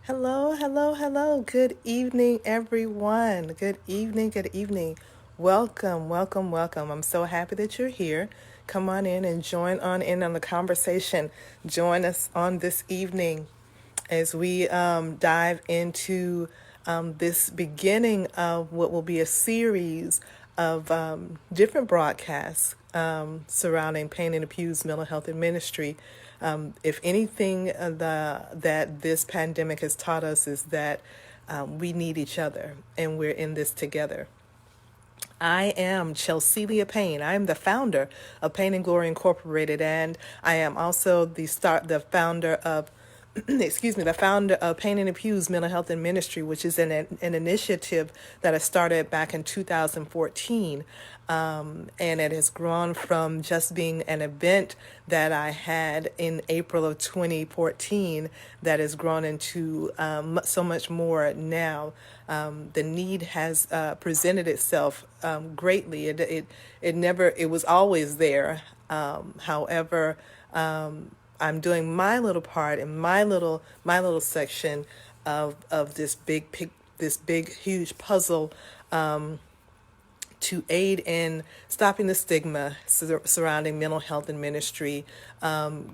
Hello, hello, hello. Good evening, everyone. Good evening, good evening. Welcome, welcome, welcome. I'm so happy that you're here. Come on in and join on in on the conversation. Join us on this evening as we dive into this beginning of what will be a series of different broadcasts surrounding Pain in the Pews, mental health, and ministry. If anything, that this pandemic has taught us is that we need each other and we're in this together. I am Chelselia Payne. I am the founder of Pain and Glory Incorporated, and I am also the founder of the founder of Pain in the Pews Mental Health and Ministry, which is an initiative that I started back in 2014. And it has grown from just being an event that I had in April of 2014 that has grown into so much more now. The need has presented itself greatly. It was always there. However, I'm doing my little part in my little section of this big huge puzzle to aid in stopping the stigma surrounding mental health and ministry,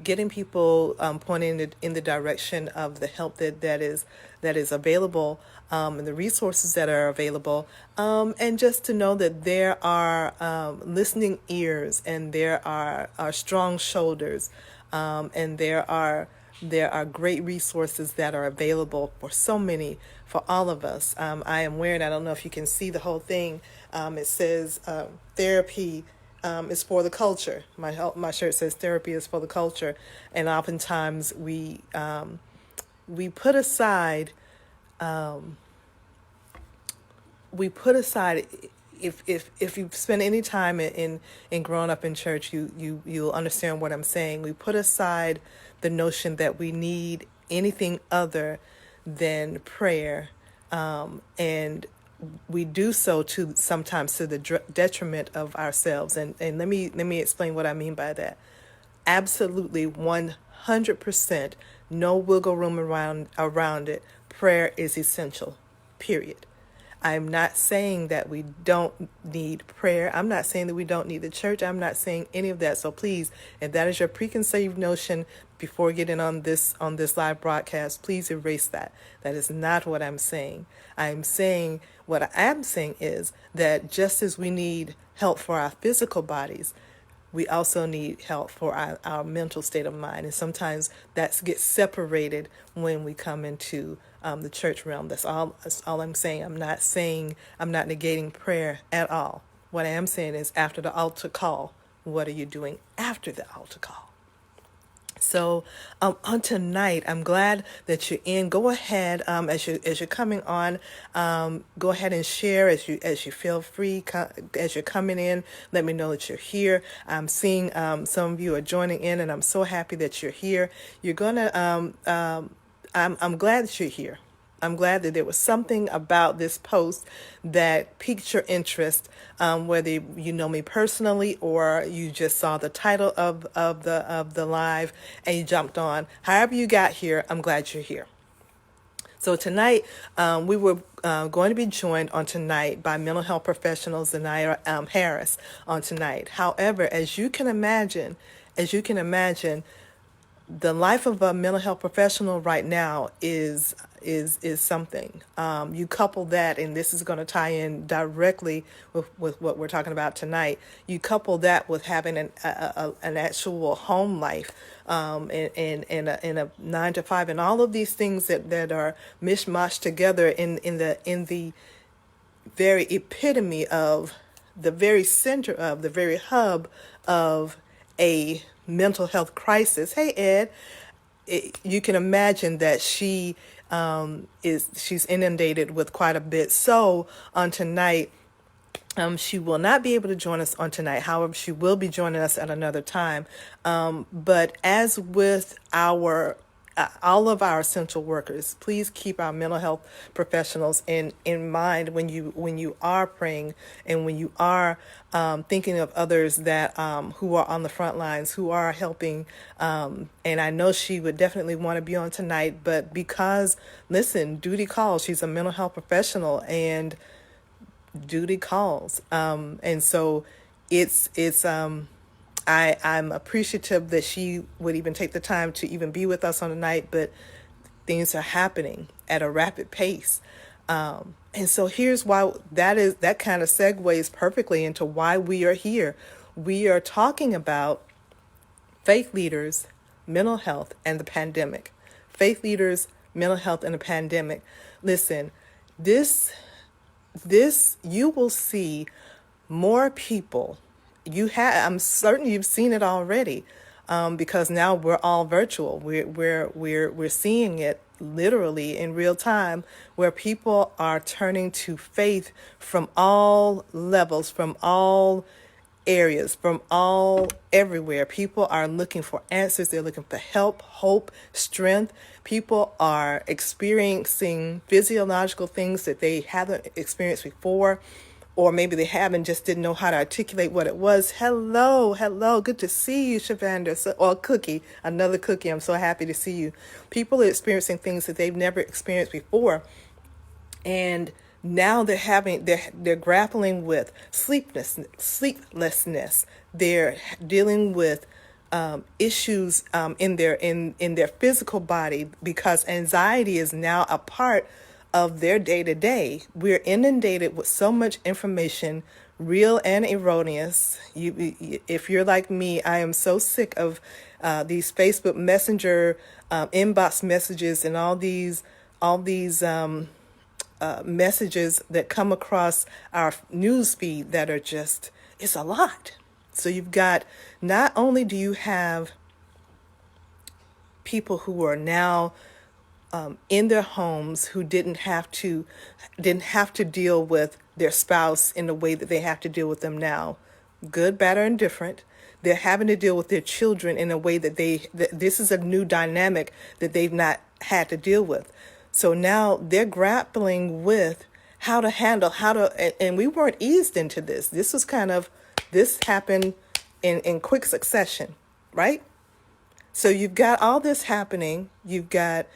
getting people pointing in the direction of the help that is available, and the resources that are available, and just to know that there are listening ears and there are strong shoulders, and there are great resources that are available for so many, for all of us. I am wearing, I don't know if you can see the whole thing. It says therapy is for the culture. My shirt says therapy is for the culture. And oftentimes we put aside, if you've spent any time in growing up in church, you'll understand what I'm saying. We put aside the notion that we need anything other than prayer, and we do so to sometimes to the detriment of ourselves. And let me explain what I mean by that. Absolutely, 100%, no wiggle room around it. Prayer is essential. Period. I'm not saying that we don't need prayer. I'm not saying that we don't need the church. I'm not saying any of that. So please, if that is your preconceived notion before getting on this live broadcast, please erase that. That is not what I'm saying. What I am saying is that just as we need help for our physical bodies, we also need help for our mental state of mind. And sometimes that gets separated when we come into the church realm. That's all I'm saying. I'm not negating prayer at all. What I am saying is after the altar call, what are you doing after the altar call? So on tonight, I'm glad that you're in. Go ahead, as you're coming on, go ahead and share as you feel free. As you're coming in, let me know that you're here. I'm seeing some of you are joining in, and I'm so happy that you're here. You're gonna. I'm glad that you're here. I'm glad that there was something about this post that piqued your interest, whether you know me personally or you just saw the title of the live and you jumped on. However you got here, I'm glad you're here. So tonight, we were going to be joined on tonight by mental health professional Zanaya Harris on tonight. However, as you can imagine, the life of a mental health professional right now is something. You couple that, and this is going to tie in directly with what we're talking about tonight. You couple that with having an actual home life, in a 9 to 5, and all of these things that are mishmashed together in the very epitome of the very center of the very hub of a mental health crisis. Hey, Ed, you can imagine that she's inundated with quite a bit. So on tonight, she will not be able to join us on tonight. However, she will be joining us at another time. But as with our all of our essential workers. Please keep our mental health professionals in mind when you are praying and when you are thinking of others that who are on the front lines, who are helping. And I know she would definitely want to be on tonight, but because, listen, duty calls. She's a mental health professional, and duty calls. And so it's I'm appreciative that she would even take the time to even be with us on the night, but things are happening at a rapid pace. And so here's why that kind of segues perfectly into why we are here. We are talking about faith leaders, mental health, and the pandemic. Faith leaders, mental health, and the pandemic. Listen, this you will see more people. I'm certain you've seen it already, because now we're all virtual. We're seeing it literally in real time, where people are turning to faith from all levels, from all areas, from all everywhere. People are looking for answers. They're looking for help, hope, strength. People are experiencing physiological things that they haven't experienced before, or maybe they have and just didn't know how to articulate what it was. Hello, good to see you, Shavander. Or Cookie, another Cookie. I'm so happy to see you. People are experiencing things that they've never experienced before, and now they're grappling with sleeplessness. They're dealing with issues in their physical body, because anxiety is now a part of their day-to-day. We're inundated with so much information, real and erroneous. If you're like me, I am so sick of these Facebook Messenger inbox messages and all these messages that come across our news feed that are just, it's a lot. So you've got, not only do you have people who are now in their homes, who didn't have to deal with their spouse in the way that they have to deal with them now, good, bad, or indifferent. They're having to deal with their children in a way that this is a new dynamic that they've not had to deal with. So now they're grappling with how to handle, and we weren't eased into this. This happened in quick succession, right? So you've got all this happening. You've got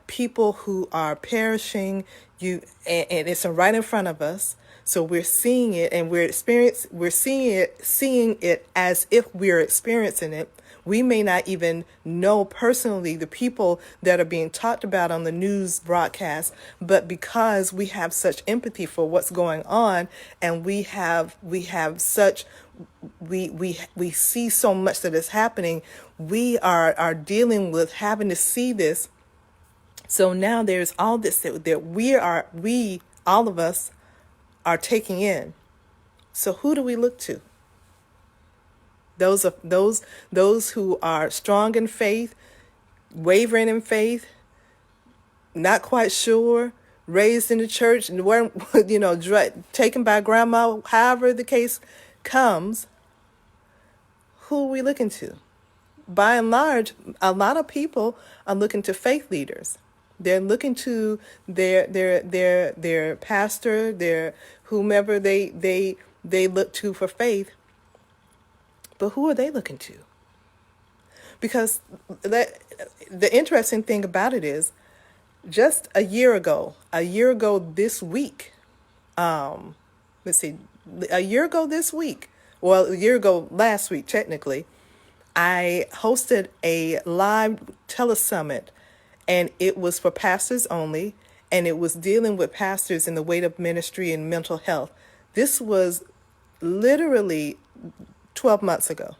people who are perishing. And it's right in front of us. So we're seeing it, and we're seeing it as if we're experiencing it. We may not even know personally the people that are being talked about on the news broadcast, but because we have such empathy for what's going on, and we see so much that is happening, we are dealing with having to see this. So now there's all this that all of us are taking in. So who do we look to? Those who are strong in faith, wavering in faith, not quite sure, raised in the church and weren't, taken by grandma, however the case comes. Who are we looking to? By and large, a lot of people are looking to faith leaders. They're looking to their pastor, their whomever they look to for faith. But who are they looking to? Because the interesting thing about it is, just a year ago this week, a year ago this week, well, a year ago last week, technically, I hosted a live telesummit, and it was for pastors only, and it was dealing with pastors in the weight of ministry and mental health. This was literally 12 months ago,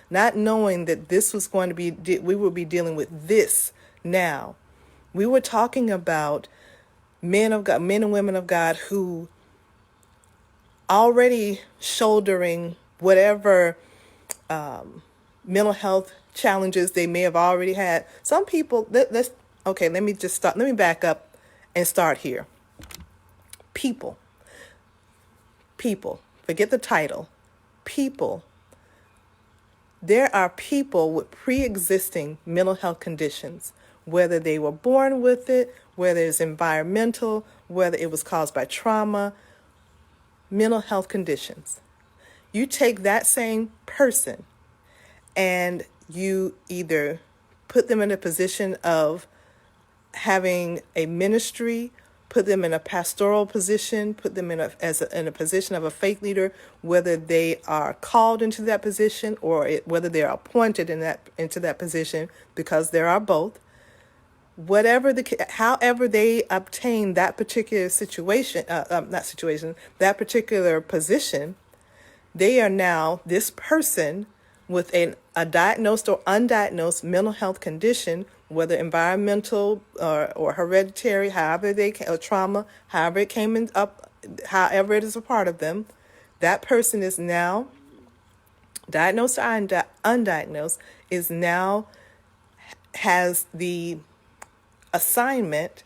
not knowing that this was going to be, we would be dealing with this now. We were talking about men of God, men and women of God who already shouldering whatever mental health challenges they may have already had. Some people, let me back up and start here. People, forget the title. People There are people with pre-existing mental health conditions, whether they were born with it, whether it's environmental, whether it was caused by trauma, mental health conditions. You take that same person and you either put them in a position of having a ministry, put them in a pastoral position, put them in in a position of a faith leader, whether they are called into that position or whether they're appointed into that position, because there are both. However they obtain that particular that particular position, they are now this person with a diagnosed or undiagnosed mental health condition, whether environmental or hereditary, or trauma, however it came up, however it is a part of them. That person is now diagnosed or undiagnosed, has the assignment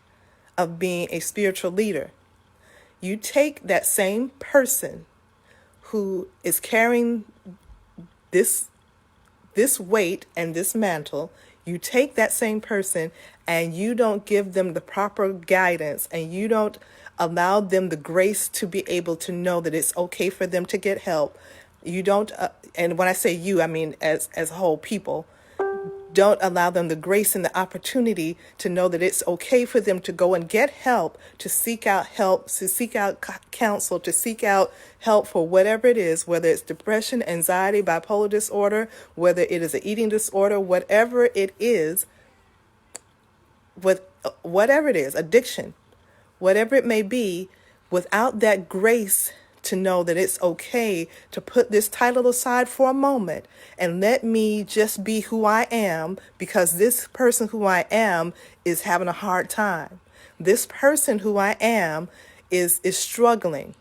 of being a spiritual leader. You take that same person who is carrying this weight and this mantle, you take that same person and you don't give them the proper guidance, and you don't allow them the grace to be able to know that it's okay for them to get help. You don't, and when I say you, I mean as a whole people, don't allow them the grace and the opportunity to know that it's okay for them to go and get help, to seek out counsel, to seek out help for whatever it is, whether it's depression, anxiety, bipolar disorder, whether it is an eating disorder, whatever it is, addiction, whatever it may be, without that grace to know that it's okay to put this title aside for a moment and let me just be who I am, because this person who I am is having a hard time. This person who I am is struggling.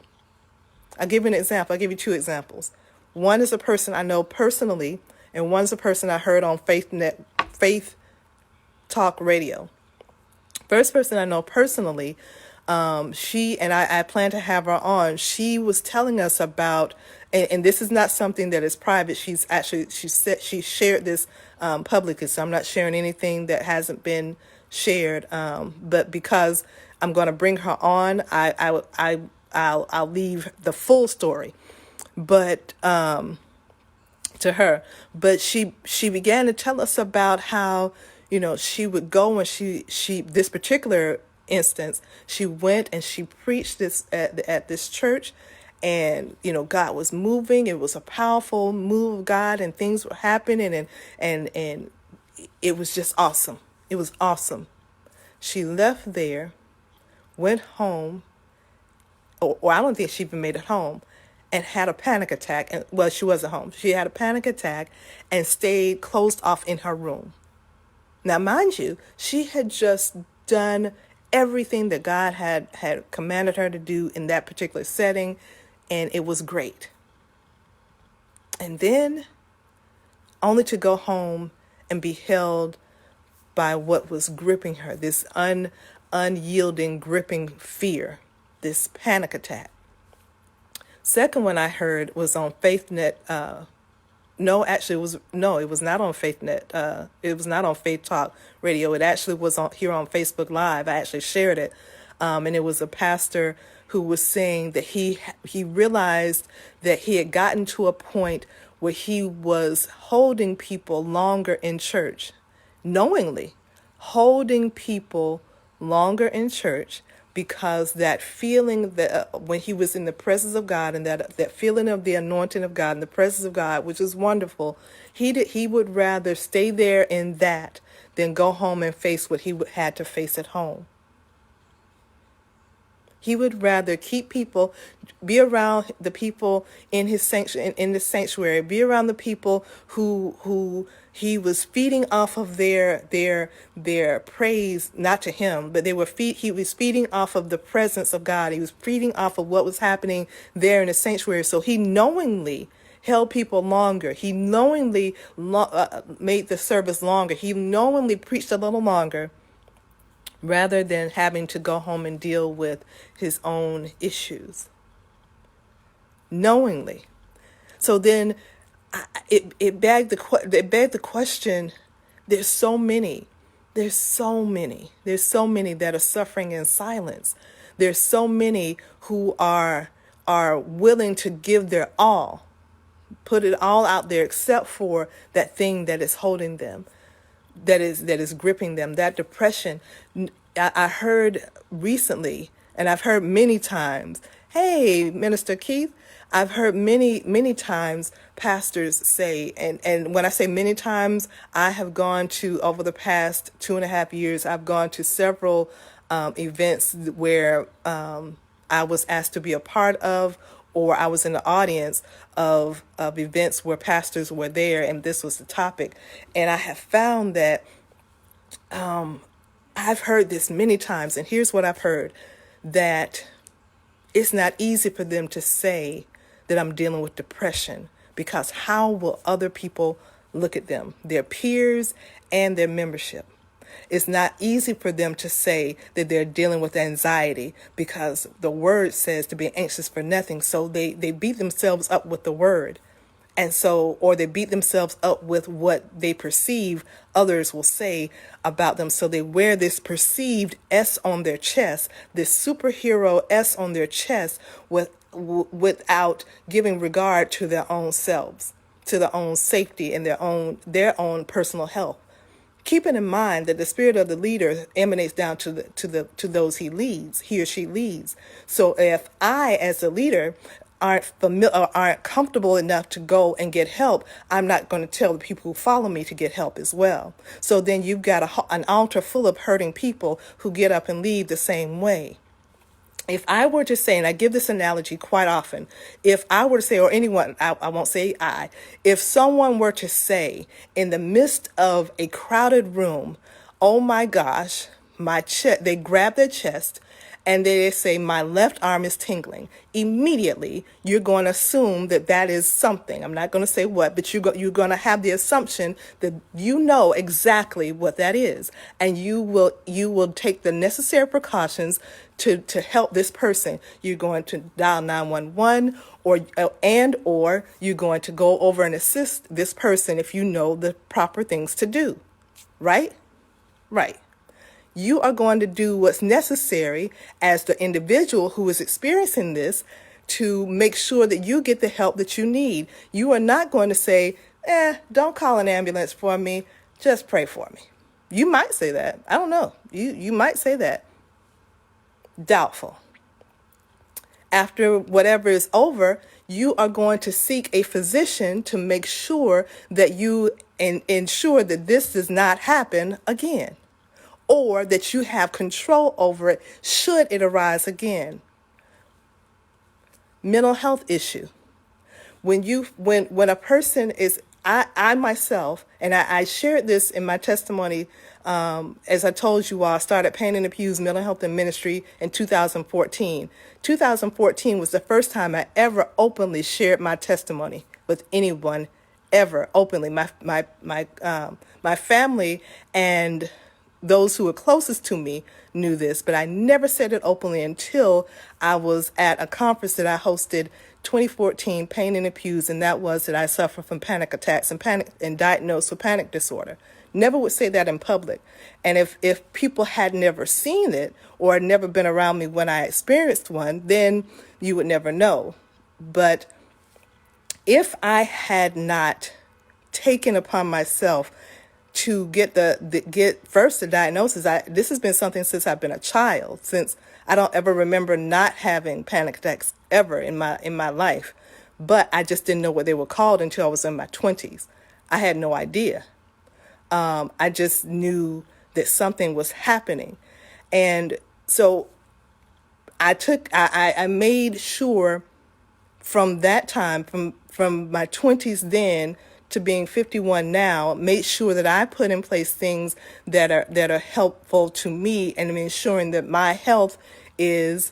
I'll give you an example. I'll give you two examples. One is a person I know personally, and one's a person I heard on Faith Talk Radio. First person I know personally, she and I plan to have her on. She was telling us about, and this is not something that is private. She shared this publicly, so I'm not sharing anything that hasn't been shared. But because I'm going to bring her on, I'll leave the full story, but to her. But she began to tell us about how she would go, and she this particular instance, she went and she preached this at this church, and God was moving. It was a powerful move of God, and things were happening, and it was just awesome. It was awesome. She left there, went home, or I don't think she even made it home, and had a panic attack. And well, she wasn't home. She had a panic attack and stayed closed off in her room. Now, mind you, she had just done everything that God had commanded her to do in that particular setting, and it was great. And then only to go home and be held by what was gripping her, this unyielding, gripping fear, this panic attack. Second one I heard was on FaithNet. It was not on FaithNet. It was not on Faith Talk Radio. It actually was here on Facebook Live. I actually shared it. And it was a pastor who was saying that he realized that he had gotten to a point where he was holding people longer in church, knowingly holding people longer in church, because that feeling that when he was in the presence of God, and that feeling of the anointing of God and the presence of God, which is wonderful, he would rather stay there in that than go home and face what he had to face at home. He would rather be around the people in his sanctuary, be around the people who he was feeding off of their praise, not to him, but he was feeding off of the presence of God. He was feeding off of what was happening there in the sanctuary. So he knowingly held people longer. He knowingly made the service longer. He knowingly preached a little longer, rather than having to go home and deal with his own issues. Knowingly. So then it begged the question. There's so many. There's so many that are suffering in silence. There's so many who are willing to give their all, put it all out there except for that thing that is holding them, that is gripping them, that depression. I heard recently, and I've heard many times, hey, Minister Keith, I've heard many times pastors say, and when I say many times, I have gone to, over the past 2.5 years, I've gone to several events where I was asked to be a part of, or I was in the audience of events where pastors were there and this was the topic. And I have found that I've heard this many times, and here's what I've heard, that it's not easy for them to say that I'm dealing with depression, because how will other people look at them, their peers and their membership? It's not easy for them to say that they're dealing with anxiety, because the word says to be anxious for nothing. So they beat themselves up with the word. And so, or they beat themselves up with what they perceive others will say about them. So they wear this perceived S on their chest, this superhero S on their chest, without giving regard to their own selves, to their own safety and their own personal health. Keeping in mind that the spirit of the leader emanates down to those he or she leads. So if I, as a leader, aren't comfortable enough to go and get help, I'm not going to tell the people who follow me to get help as well. So then you've got an altar full of hurting people who get up and leave the same way. If I were to say, and I give this analogy quite often, if I were to say, or anyone, I won't say if someone were to say in the midst of a crowded room, oh my gosh, my chest, they grab their chest and they say, my left arm is tingling. Immediately, you're going to assume that that is something. I'm not going to say what, but you're going to have the assumption that you know exactly what that is. And you will take the necessary precautions to help this person. You're going to dial 911 or you're going to go over and assist this person if you know the proper things to do. Right? Right. You are going to do what's necessary as the individual who is experiencing this to make sure that you get the help that you need. You are not going to say, don't call an ambulance for me, just pray for me. You might say that. I don't know. You might say that. Doubtful. After whatever is over, you are going to seek a physician to make sure that you ensure that this does not happen again, or that you have control over it should it arise again. Mental health issue. When a person is, I myself, and I shared this in my testimony, as I told you all, I started Pain in the Pews Mental Health and Ministry in 2014. 2014 was the first time I ever openly shared my testimony with anyone, ever openly. My family and those who were closest to me knew this, but I never said it openly until I was at a conference that I hosted 2014, Pain in the Pews, and that was that I suffer from panic attacks and diagnosed with panic disorder. Never would say that in public. And if people had never seen it or had never been around me when I experienced one, then you would never know. But if I had not taken upon myself to get first the diagnosis, this has been something since I've been a child, since I don't ever remember not having panic attacks ever in my life. But I just didn't know what they were called until I was in my 20s. I had no idea. I just knew that something was happening. And so I made sure from that time, from my 20s then to being 51 now, made sure that I put in place things that are helpful to me and ensuring that my health is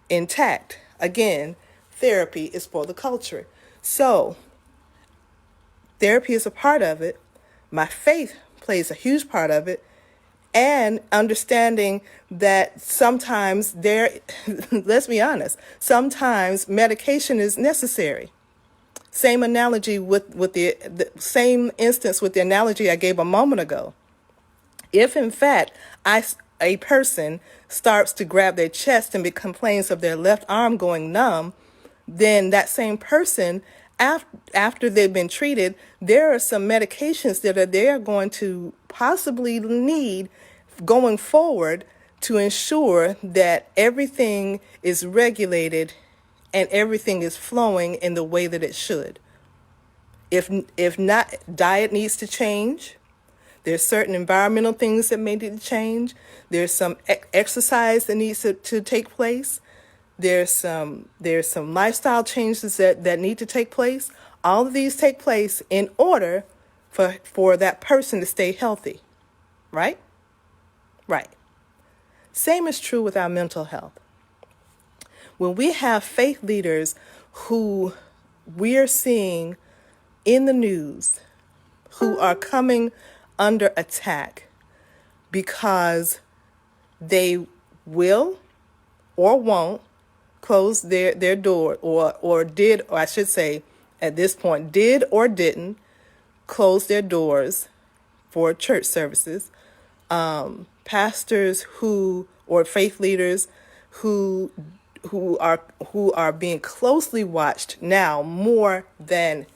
intact. Again, therapy is for the culture. So therapy is a part of it. My faith plays a huge part of it. And understanding that sometimes let's be honest, sometimes medication is necessary. Same analogy with the same instance with the analogy I gave a moment ago. If in fact a person starts to grab their chest and complains of their left arm going numb, then that same person, after they've been treated, there are some medications that they're going to possibly need going forward to ensure that everything is regulated and everything is flowing in the way that it should. If not, diet needs to change. There's certain environmental things that may need to change. There's some exercise that needs to take place. There's some lifestyle changes that need to take place. All of these take place in order for that person to stay healthy, right? Right. Same is true with our mental health. When we have faith leaders who we're seeing in the news who are coming under attack because they will or won't close their door or did, or I should say at this point, did or didn't close their doors for church services. Pastors or faith leaders who are being closely watched now more than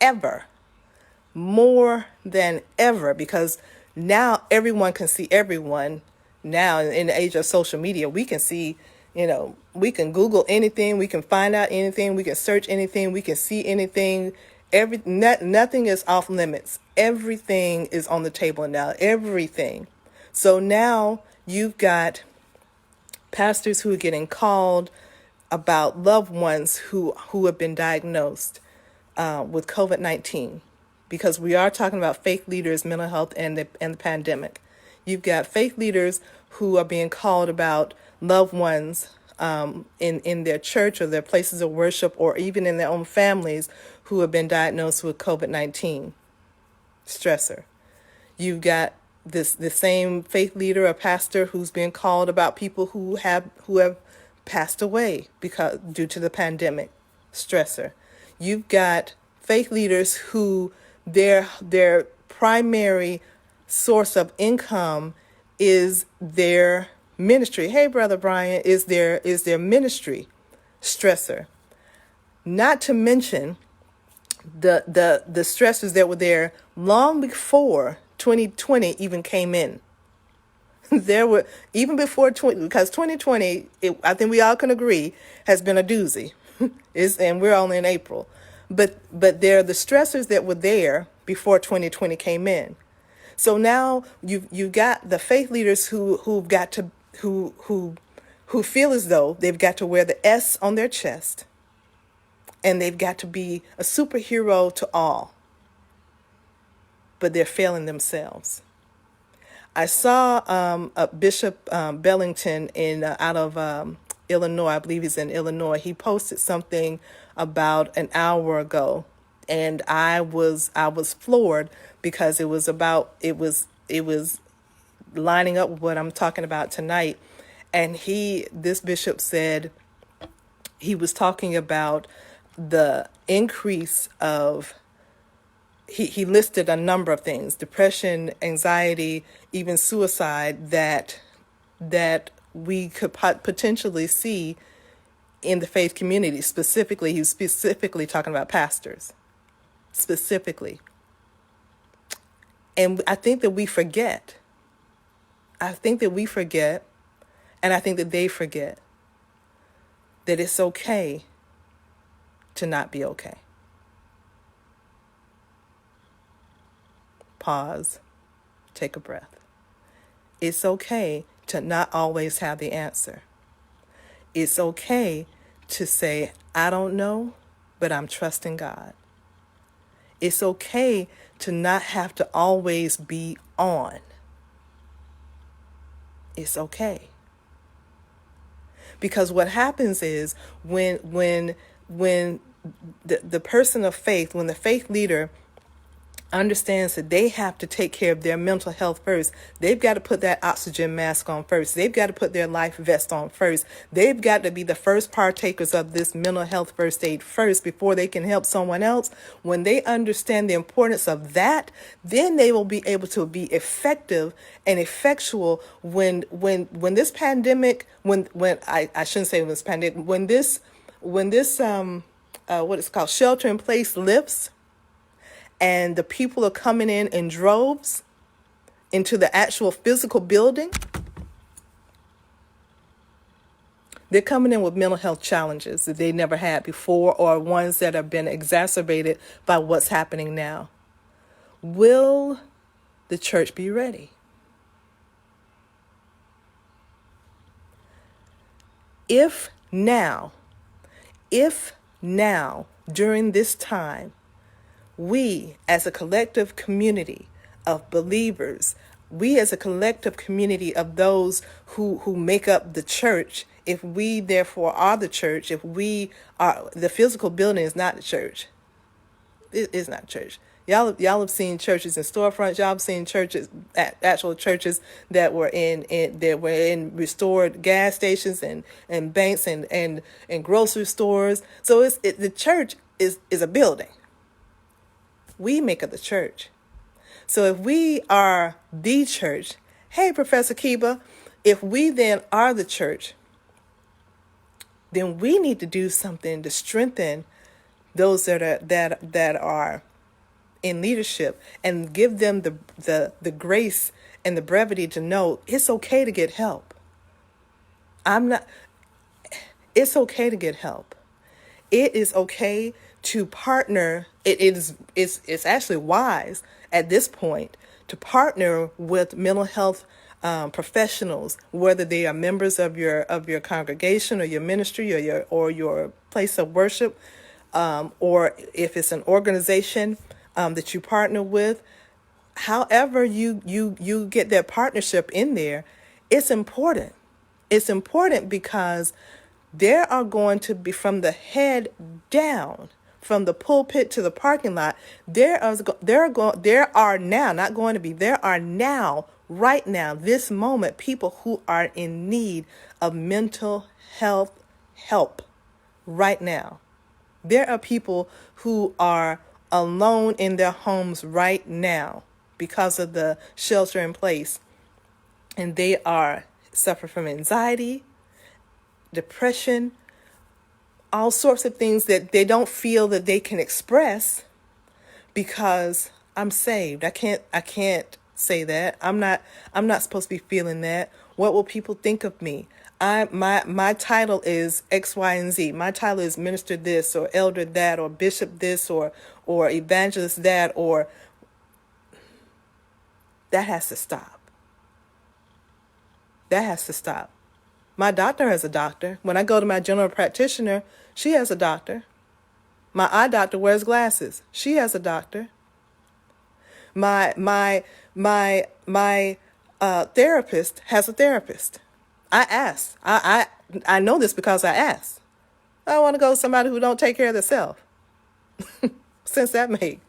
ever, because now everyone can see everyone. Now in the age of social media, we can see, we can Google anything, we can find out anything, we can search anything, we can see anything. Nothing is off limits. Everything is on the table now, everything. So now you've got pastors who are getting called about loved ones who have been diagnosed with COVID-19, because we are talking about faith leaders, mental health, and the pandemic. You've got faith leaders who are being called about loved ones in their church or their places of worship, or even in their own families, who have been diagnosed with COVID-19 stressor. You've got the same faith leader, a pastor, who's being called about people who have passed away due to the pandemic stressor. You've got faith leaders who their primary source of income is their ministry. Hey, Brother Brian, is their ministry stressor. Not to mention the stressors that were there long before 2020 even came in. There were, even before because 2020, I think we all can agree, has been a doozy. And we're only in April. But there are the stressors that were there before 2020 came in. So now you've got the faith leaders who feel as though they've got to wear the S on their chest, and they've got to be a superhero to all, but they're failing themselves. I saw a Bishop Bellington out of Illinois. I believe he's in Illinois. He posted something about an hour ago, and I was floored, because it was lining up with what I'm talking about tonight. And this bishop said, he was talking about the increase of, he listed a number of things: depression, anxiety, even suicide, that we could potentially see in the faith community. Specifically, he was specifically talking about pastors, specifically. And I think that we forget. And I think that they forget that it's okay to not be okay. Pause. Take a breath. It's okay to not always have the answer. It's okay to say, I don't know, but I'm trusting God. It's okay to not have to always be on. It's okay. Because what happens is when the person of faith, when the faith leader understands that they have to take care of their mental health first. They've got to put that oxygen mask on first. They've got to put their life vest on first. They've got to be the first partakers of this mental health first aid first before they can help someone else. When they understand the importance of that, then they will be able to be effective and effectual when this pandemic, when I shouldn't say when this pandemic, when this what it's called, shelter in place lifts, and the people are coming in droves into the actual physical building, they're coming in with mental health challenges that they never had before, or ones that have been exacerbated by what's happening now. Will the church be ready? If now, during this time, we as a collective community of believers, we as a collective community of those who make up the church, if we therefore are the church, if we are, the physical building is not the church. It is not church. Y'all have seen churches in storefronts. Y'all have seen churches, actual churches that were in restored gas stations and banks and grocery stores. So the church is a building. We make up the church. So if we are the church, hey, Professor Kiba, if we then are the church, then we need to do something to strengthen those that are in leadership and give them the grace and the brevity to know it's okay to get help. It's okay to get help. It is okay to partner. It's actually wise at this point to partner with mental health professionals, whether they are members of your congregation or your ministry or your place of worship, or if it's an organization that you partner with. However you get that partnership in there, it's important. It's important because there are going to be, from the head down, from the pulpit to the parking lot, there are now, right now, this moment, people who are in need of mental health help right now. There are people who are alone in their homes right now because of the shelter in place, and they are suffering from anxiety, depression, all sorts of things that they don't feel that they can express because I'm saved. I can't say that. I'm not supposed to be feeling that. What will people think of me? My title is X, Y, and Z. My title is minister this or elder that or bishop this or evangelist that, or that has to stop. That has to stop. My doctor has a doctor. When I go to my general practitioner, she has a doctor. My eye doctor wears glasses. She has a doctor. My therapist has a therapist. I asked. I know this because I asked. I want to go to somebody who don't take care of themselves. Sense that make?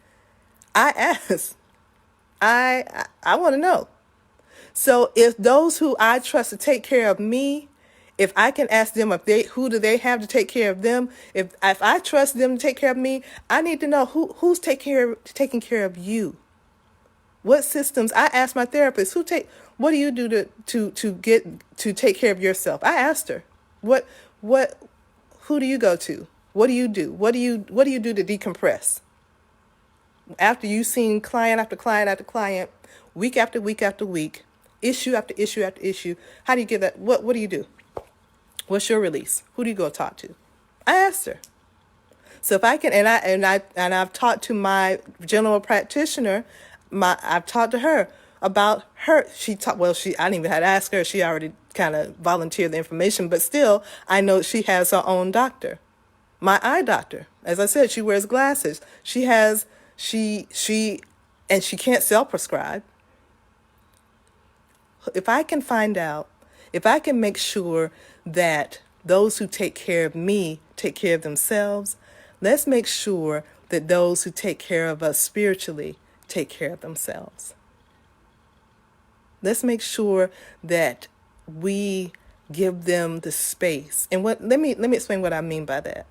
I asked. I want to know. So if those who I trust to take care of me, if I can ask them who do they have to take care of them? If I trust them to take care of me, I need to know who's taking care of you. What systems? I asked my therapist, what do you do to take care of yourself? I asked her, who do you go to? What do you do? What do you do to decompress? After you've seen client after client after client, week after week after week, issue after issue after issue, how do you get that? What do you do? What's your release? Who do you go talk to? I asked her. So if I can, and I've talked to my general practitioner. I've talked to her about her. I didn't even have to ask her. She already kind of volunteered the information, but still, I know she has her own doctor. My eye doctor, as I said, she wears glasses. She can't self-prescribe. If I can find out, if I can make sure that those who take care of me take care of themselves, let's make sure that those who take care of us spiritually take care of themselves. Let's make sure that we give them the space. And let me explain what I mean by that.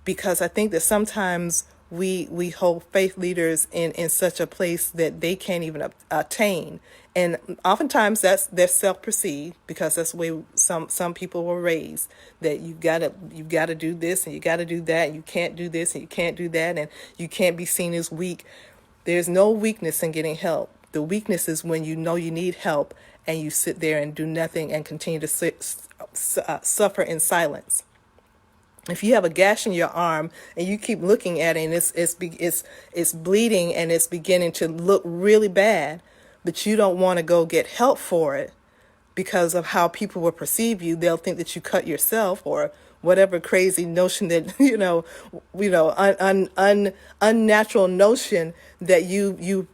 Because I think that sometimes we hold faith leaders in such a place that they can't even attain. And oftentimes they're self-perceived, because that's the way some people were raised, that you gotta do this and you gotta do that, and you can't do this and you can't do that, and you can't be seen as weak. There's no weakness in getting help. The weakness is when you know you need help and you sit there and do nothing and continue to suffer in silence. If you have a gash in your arm and you keep looking at it and it's bleeding and it's beginning to look really bad, but you don't want to go get help for it because of how people will perceive you, they'll think that you cut yourself, or whatever crazy notion that unnatural notion that you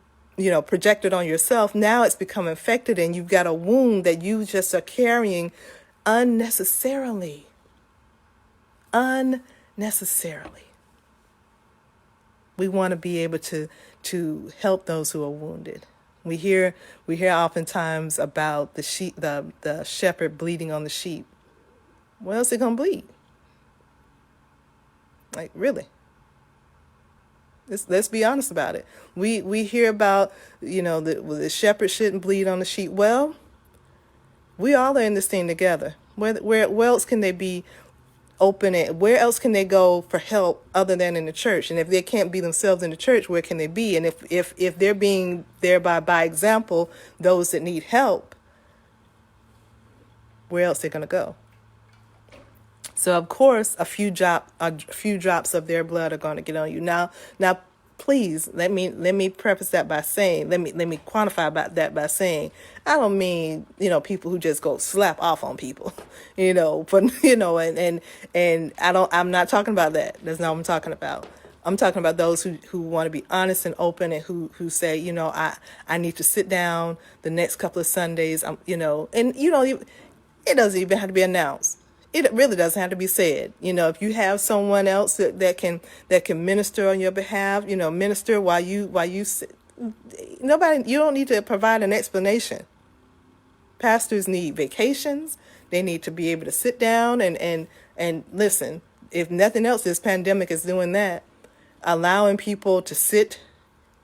projected on yourself. Now it's become infected and you've got a wound that you just are carrying unnecessarily. We want to be able to help those who are wounded. We hear oftentimes about the sheep, the shepherd bleeding on the sheep. What else is it gonna bleed? Like, really? Let's be honest about it. We hear about the shepherd shouldn't bleed on the sheep. Well, we all are in this thing together. Where else can they be open, and where else can they go for help other than in the church? And if they can't be themselves in the church, where can they be? And if they're being thereby, by example, those that need help, where else they're going to go? So of course, a few drops of their blood are going to get on you. Now, please let me preface that by saying, let me quantify about that by saying, I don't mean people who just go slap off on people, and I'm not talking about that. That's not what I'm talking about. I'm talking about those who want to be honest and open, and who say, I need to sit down the next couple of Sundays. It doesn't even have to be announced. It really doesn't have to be said. If you have someone else that can minister on your behalf, minister while you sit. Nobody, you don't need to provide an explanation. Pastors need vacations. They need to be able to sit down and listen. If nothing else, this pandemic is doing that, allowing people to sit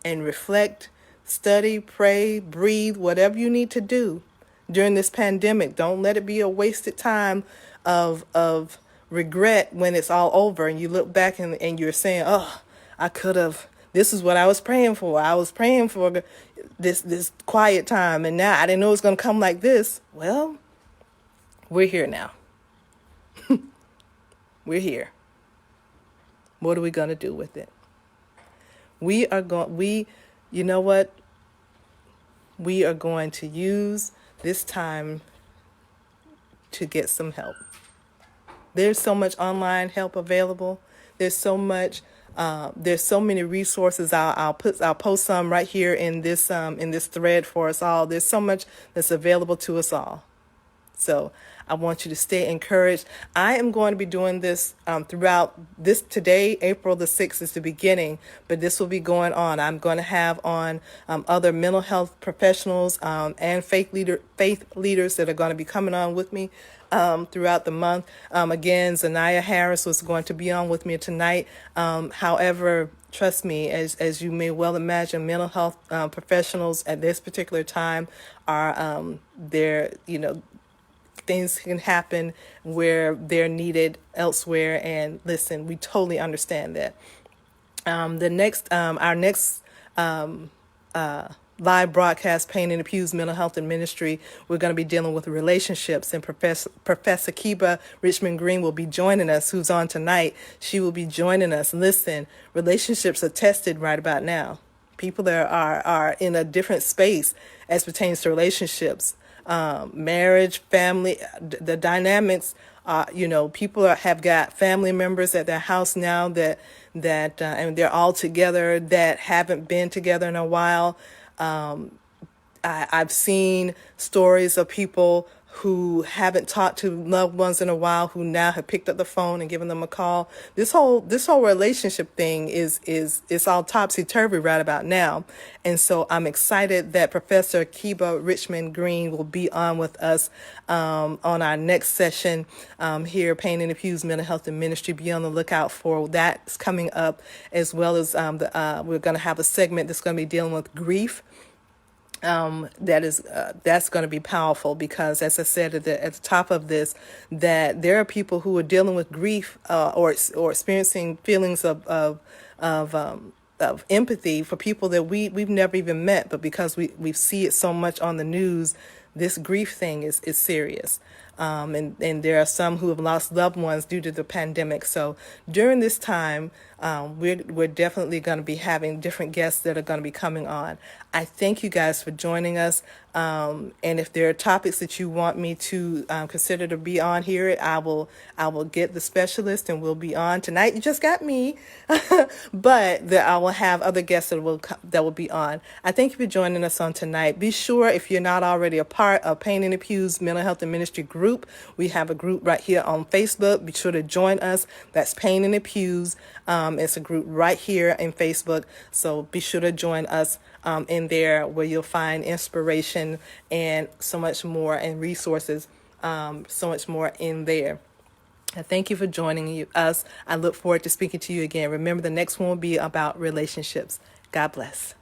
and reflect, study, pray, breathe, whatever you need to do during this pandemic. Don't let it be a wasted time of regret when it's all over and you look back and you're saying, oh, I could have, this is what I was praying for. I was praying for this quiet time, and now I didn't know it was going to come like this. Well, we're here now. We're here. What are we going to do with it? We are going to use this time to get some help. There's so much online help available. There's so many resources. I'll post some right here in this thread for us all. There's so much that's available to us all. So I want you to stay encouraged. I am going to be doing this throughout this. Today, April the 6th is the beginning, but this will be going on. I'm going to have on other mental health professionals and faith leaders that are going to be coming on with me throughout the month. Again, Zanaya Harris was going to be on with me tonight. However, trust me, as you may well imagine, mental health professionals at this particular time are things can happen where they're needed elsewhere. And listen, we totally understand that. Our next live broadcast, Pain in the Pews, Mental Health and Ministry, we're going to be dealing with relationships. And Professor Kiba Richmond Green will be joining us, who's on tonight. She will be joining us. Listen, relationships are tested right about now. People are in a different space as pertains to relationships. Marriage, family, the dynamics, people have got family members at their house now that and they're all together that haven't been together in a while. I've seen stories of people who haven't talked to loved ones in a while, who now have picked up the phone and given them a call. This whole relationship thing is it's all topsy turvy right about now, and so I'm excited that Professor Kiba Richmond Green will be on with us on our next session here, Pain in the Pews, Mental Health and Ministry. Be on the lookout for that's coming up, as well as we're going to have a segment that's going to be dealing with grief. That's going to be powerful, because, as I said at the top of this, that there are people who are dealing with grief or experiencing feelings of empathy for people that we've never even met, but because we see it so much on the news, this grief thing is serious. And there are some who have lost loved ones due to the pandemic. So during this time, we're definitely going to be having different guests that are going to be coming on. I thank you guys for joining us. And if there are topics that you want me to consider to be on here, I will get the specialist and we'll be on. Tonight you just got me, but I will have other guests that will be on. I thank you for joining us on tonight. Be sure, if you're not already a part of Pain in the Pews Mental Health and Ministry group, we have a group right here on Facebook. Be sure to join us. That's Pain in the Pews. It's a group right here in Facebook. So be sure to join us in there, where you'll find inspiration and so much more, and resources, so much more in there. I thank you for joining us. I look forward to speaking to you again. Remember, the next one will be about relationships. God bless.